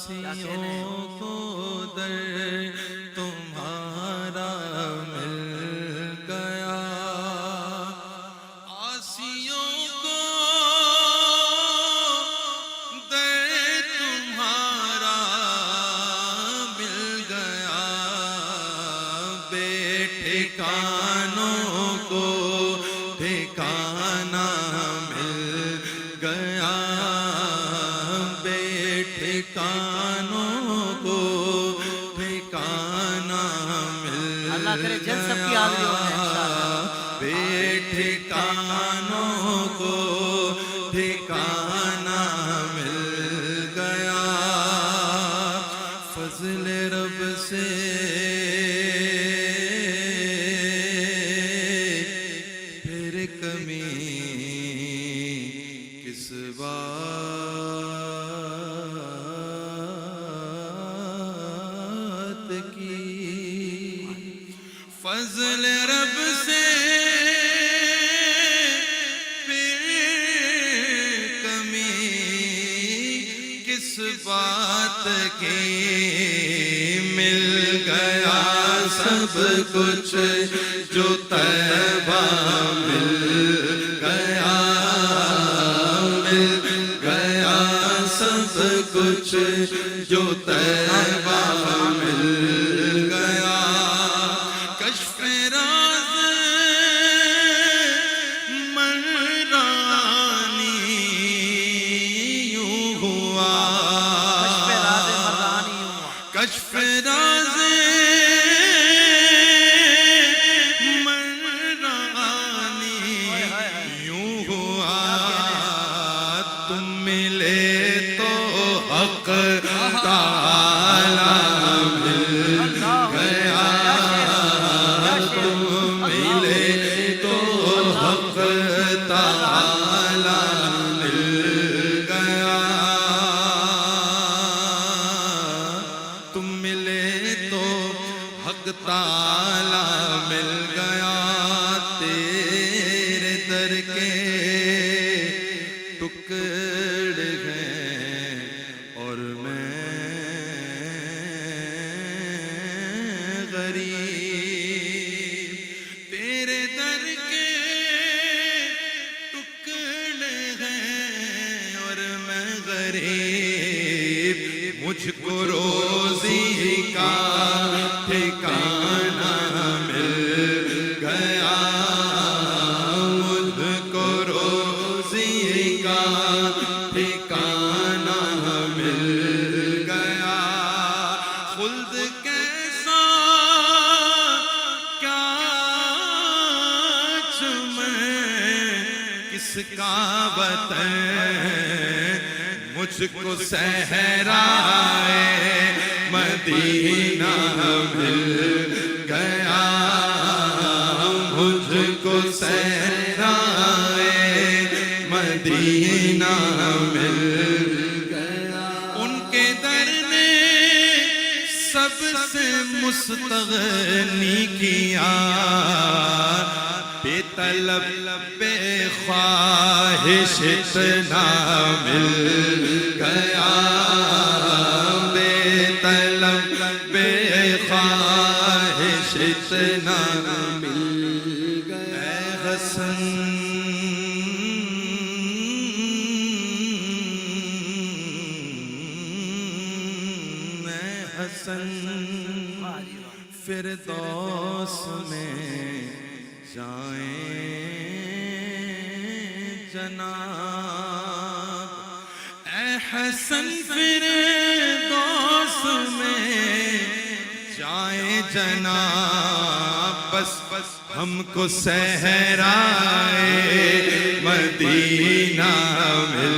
آسیوں کو در تمہارا مل گیا، آسیوں کو در تمہارا مل گیا، بے ٹھکانوں کو ٹھکانہ مل گیا، بے ٹھکانوں کو ٹھکانہ مل اللہ کرے جلد سب کی حاضری ہو جائے انشاءاللہ، بے ٹھکانوں کو ٹھکانہ مل گیا، فضل رب سے پھر کمی کس بات کی، فضل رب سے پھر کمی کس بات کی، مل گیا سب کچھ جو طیبہ مل گیا، مل گیا سب کچھ جو طیبہ مل گیا، کشف راز منرانی یوں ہوا، کشف راز مردانی ہوا، کشف راز منرانی یوں ہوا، تم ملے تو حق تعالی مل گیا، تم ملے تو حق تعالی مل گیا، تم ملے تو حق تعالی مل گیا، تیرے در کے ٹکڑے ہیں اور میں غریب، تیرے در کے ٹکڑے ہیں اور میں غریب، مجھ کو روزی کا ٹھکانہ مل گیا، مجھ کو روزی کا ٹھکانہ مل گیا، خلد کیسا کیا چمن کس کا وطن، مجھ کو صحرائے مدینہ مل گیا، مجھ کو صحرائے مدینہ مل گیا، ان کے در نے سب سے مستغنی کیا، بے طلب بے خواہش اتنا مل گیا، بے طلب بے خواہش اتنا مل گیا، اے حسن اے حسن فردوس میں جائیں جناب، اے حسن فردوس میں جائیں جناب، بس ہم کو صحرائے مدینہ مل